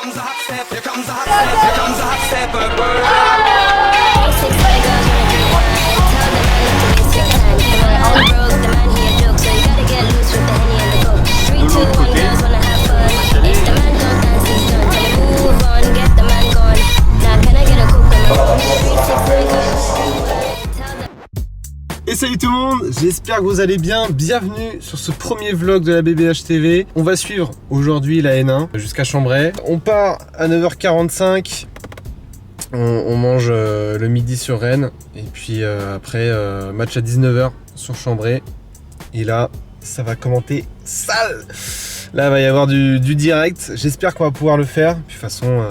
comes a hot step, here comes a hot step, here comes a hot stepper girl. De l'autre côté, et salut tout le monde, j'espère que vous allez bien. Bienvenue sur ce premier vlog de la BBH TV. On va suivre aujourd'hui la N1 jusqu'à Chambray. On part à 9h45. On mange le midi sur Rennes. Et puis après, match à 19h sur Chambray. Et là, ça va commenter sale. Là, il va y avoir du direct. J'espère qu'on va pouvoir le faire. Puis de toute façon,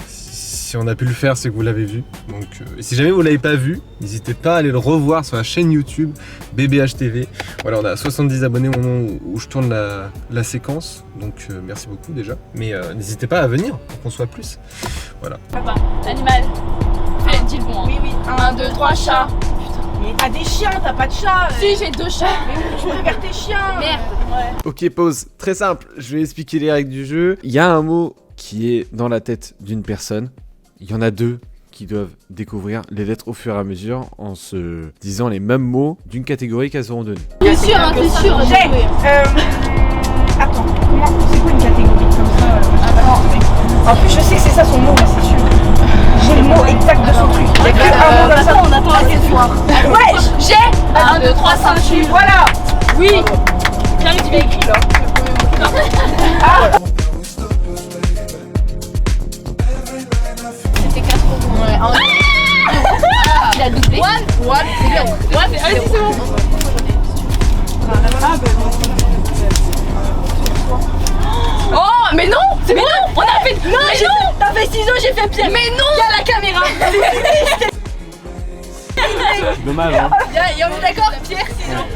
si on a pu le faire, c'est que vous l'avez vu. Donc, si jamais vous ne l'avez pas vu, n'hésitez pas à aller le revoir sur la chaîne YouTube BBH TV. Voilà, on a 70 abonnés au moment où je tourne la séquence. Donc, merci beaucoup déjà. Mais n'hésitez pas à venir pour qu'on soit plus. Voilà. Papa, l'animal. Fais, dis le bon. Hein. Oui. 1, 2, 3, chat. Mais t'as des chiens, t'as pas de chat. Si, j'ai 2 chats. Mais où tu préfères tes chiens? Merde. Ouais. Ok, pause. Très simple. Je vais expliquer les règles du jeu. Il y a un mot qui est dans la tête d'une personne. Il y en a 2 qui doivent découvrir les lettres au fur et à mesure en se disant les mêmes mots d'une catégorie qu'elles auront donnée. T'es sûr, hein, t'es sûr. J'ai. Attends, comment c'est quoi une catégorie comme ça? En plus, je sais que c'est ça son mot, là, c'est sûr. J'ai le mot exact de son truc. Il y a que un mot comme ça. On attend la soir. Ouais, j'ai. 1, 2, 3, 5, tu. Voilà. Oui. Bien, tu l'as écrit là. C'était 4 euros. Ouais. Il a doublé. One, c'est bien. One, allez, c'est bon. Oh, mais non! C'est bon! On a fait. Non, mais non! T'as fait ciseaux, j'ai fait pierre. Mais non! Il y a la caméra. Dommage, hein. On est d'accord? Pierre, ciseaux.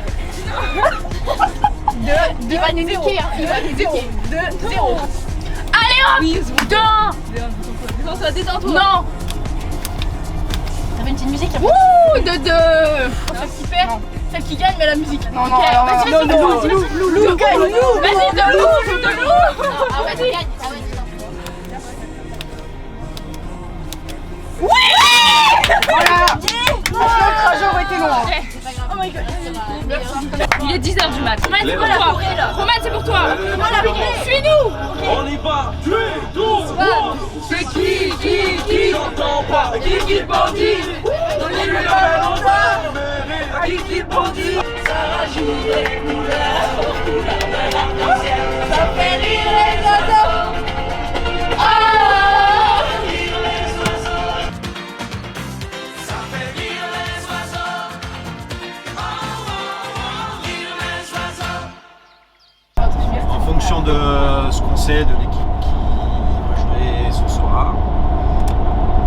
Il va nous niquer, hein. Il va nous niquer. 2, 0. Allez hop! 2, 1. Détends-toi. Non! T'avais une petite musique? Wouh! 2, 2. Celle qui perd, celle qui gagne, mais la musique. Non, non, vas-y, non, vas-y, non, vas-y. Lou gagne, Lou. Vas-y, de Lou. Ah ouais, tu gagnes. Voilà. Le trajet aurait été long. Oh my god. Il est 10h du mat. Roman, c'est pour toi. Roman, c'est pour toi. Suis-nous. On y va, tu es tout. C'est qui j'entends pas. Qui bandit. Donnez-lui la main, qui bandit. Ça rajoute des couleurs, couleurs de l'arc-en-ciel. Ça fait rire les oiseaux. Ah, rire les oiseaux. Ça fait rire les oiseaux. Rire les oiseaux. En fonction de ce qu'on sait de l'équipe qui va jouer ce soir,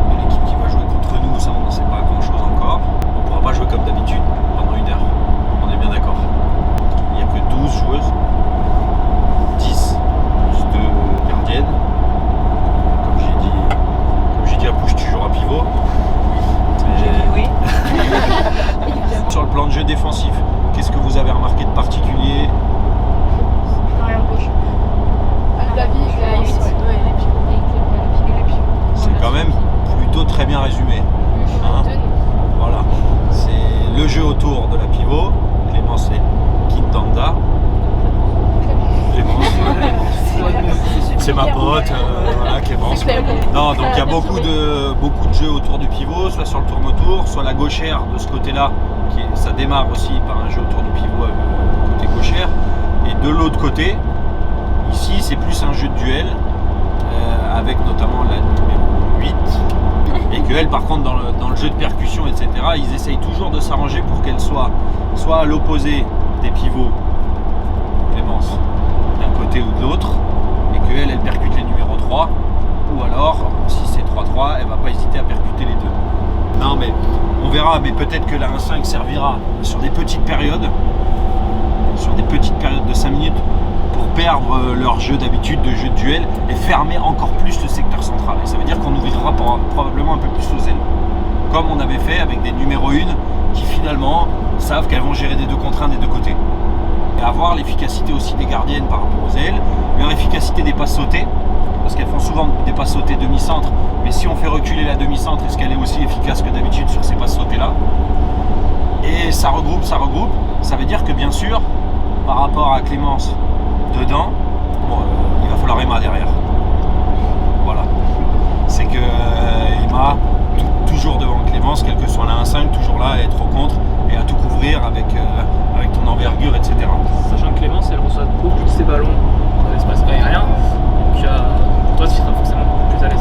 de l'équipe qui va jouer contre nous, ça on n'en sait pas grand chose encore. On ne pourra pas jouer comme d'habitude pendant 1 heure. On est bien d'accord. Il n'y a que 12 joueuses, 10 plus 2 gardiennes. Comme j'ai dit à Pouche, tu joueras pivot. Oui. Sur le plan de jeu défensif, qu'est-ce que vous avez remarqué de particulier? C'est quand même plutôt très bien résumé. Hein, voilà. C'est le jeu autour de la pivot. Clémence et Kintanda. Clémence. C'est ma pote. Voilà, Clémence. Non, donc il y a beaucoup de jeux autour du pivot, soit sur le tourne autour, soit la gauchère de ce côté-là. Ça démarre aussi par un jeu autour du pivot côté gauchère. Et de l'autre côté, ici c'est plus un jeu de duel avec notamment la numéro 8 et que elle par contre dans le jeu de percussion etc ils essayent toujours de s'arranger pour qu'elle soit à l'opposé des pivots Clémence d'un côté ou de l'autre et qu'elle percute les numéros 3 ou alors si c'est 3-3 elle va pas hésiter à percuter les deux. Non mais on verra, mais peut-être que la 1-5 servira sur des petites périodes de 5 minutes pour perdre leur jeu d'habitude de jeu de duel et fermer encore plus le secteur central. Et ça veut dire qu'on ouvrira probablement un peu plus aux ailes. Comme on avait fait avec des numéros 1 qui finalement savent qu'elles vont gérer des 2 contre 1 des 2 côtés. Et avoir l'efficacité aussi des gardiennes par rapport aux ailes, leur efficacité des passes sautées, parce qu'elles font souvent pas sauter demi-centre, mais si on fait reculer la demi-centre, est-ce qu'elle est aussi efficace que d'habitude sur ces passes sautées là? Et ça regroupe, ça veut dire que bien sûr, par rapport à Clémence dedans, bon, il va falloir Emma derrière. Voilà. C'est que Emma, toujours devant Clémence, quel que soit la 1-5, toujours là à être au contre et à tout couvrir avec ton envergure, etc. Sachant que Clémence, elle reçoit beaucoup de ses ballons dans l'espace aérien, donc pour toi, tu seras forcément beaucoup plus à l'aise.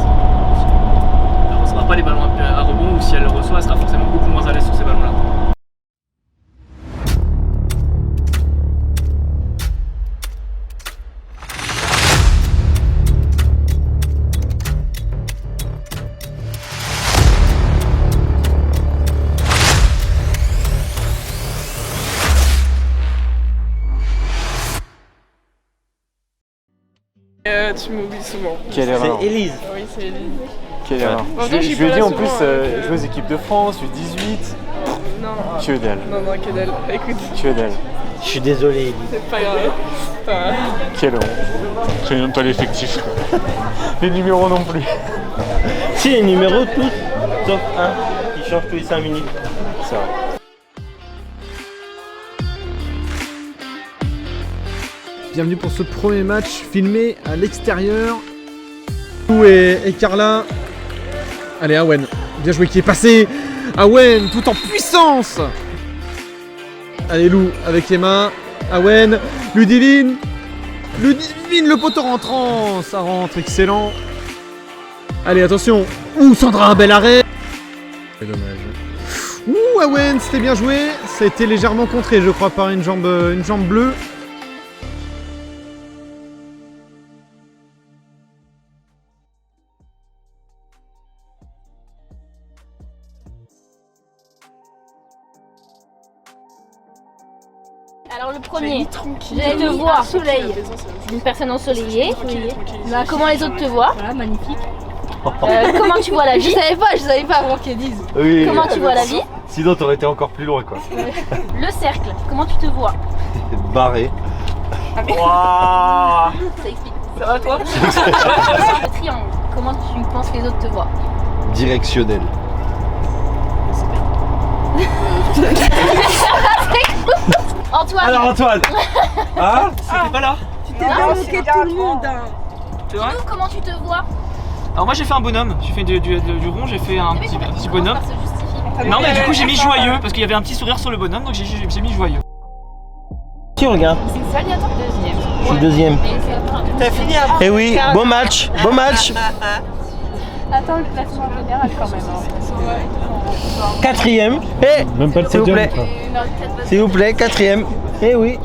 Elle ne recevra pas les ballons à rebond, ou si elle le reçoit, elle sera forcément beaucoup moins à l'aise sur ces ballons-là. Tu m'oublies souvent. Quelle erreur. C'est Élise. Oui, c'est Élise. Quelle erreur. Je lui ai dit en plus jouer aux équipes de France, U18. Non. Que dalle. Non, que dalle. Écoute, Que dalle. Je suis désolé, Élise. c'est pas grave. Enfin, Quelle honte. C'est même pas l'effectif. Les numéros non plus. Si, les numéros tous, sauf un qui change tous les 5 minutes. C'est vrai. Bienvenue pour ce premier match filmé à l'extérieur. Lou et Carla. Allez, Awen, bien joué qui est passé. Awen, tout en puissance. Allez, Lou avec Emma. Awen, Ludivine. Ludivine, le poteau rentrant. Ça rentre, excellent. Allez, attention. Ouh, Sandra, un bel arrêt. C'est dommage. Ouh, Awen, c'était bien joué. Ça a été légèrement contré, je crois, par une jambe bleue. Alors le premier, je te vois soleil, une personne ensoleillée. Comment les autres te voient? Voilà, magnifique. Comment tu vois la vie? Je savais pas avant qu'ils disent. Oui. Comment tu vois la vie? Sinon, t'aurais été encore plus loin, quoi. Le cercle, comment tu te vois? Barré. Ça explique. ça va toi? Le triangle, comment tu penses que les autres te voient? Directionnel. Antoine. Alors, Antoine. Hein? C'était pas là? Tu t'es bien moqué de tout le monde. C'est vrai? Nous, comment tu te vois? Alors moi j'ai fait un bonhomme, j'ai fait du rond, j'ai fait un petit bonhomme. Ça se justifie. Non mais du coup j'ai mis joyeux parce qu'il y avait un petit sourire sur le bonhomme, donc j'ai mis joyeux. Qui regarde? C'est ça, attends, deuxième. Je suis deuxième. T'as fini après. Eh oui, beau match, beau match. Attends, le classement général quand même. Quatrième. Eh, Même pas le s'il vous plaît. S'il vous plaît, quatrième. Eh oui.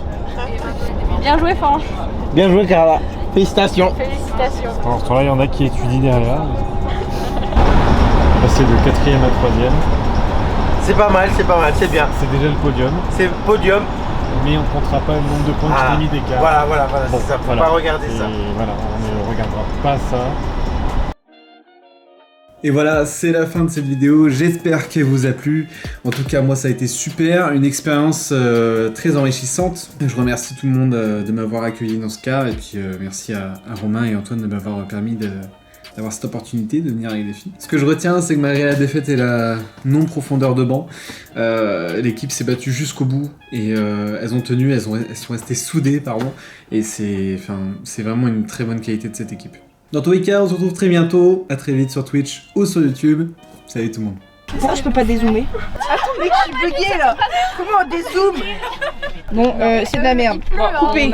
Bien joué, Franck. Bien joué, Carla. Félicitations. Félicitations. Alors, ce temps-là, il y en a qui étudient derrière. Passer de 4e à 3e. C'est pas mal, c'est bien. C'est déjà le podium. C'est le podium. Mais on ne comptera pas le nombre de points que tu as mis d'écart. Voilà, Bon, c'est ça. Faut voilà. pas regarder ça. Et voilà, on ne regardera pas ça. Et voilà, c'est la fin de cette vidéo, j'espère qu'elle vous a plu. En tout cas, moi ça a été super, une expérience très enrichissante. Je remercie tout le monde de m'avoir accueilli dans ce car, et puis merci à Romain et Antoine de m'avoir permis d'avoir cette opportunité de venir avec les filles. Ce que je retiens, c'est que malgré la défaite et la non-profondeur de banc, l'équipe s'est battue jusqu'au bout, et elles ont tenu, elles sont restées soudées, pardon, et c'est vraiment une très bonne qualité de cette équipe. Dans tous les cas, on se retrouve très bientôt, à très vite sur Twitch ou sur YouTube. Salut tout le monde. Pourquoi je peux pas dézoomer? Attends mec, je suis bugué là. Comment on dézoome? Bon, c'est de la merde. Coupé.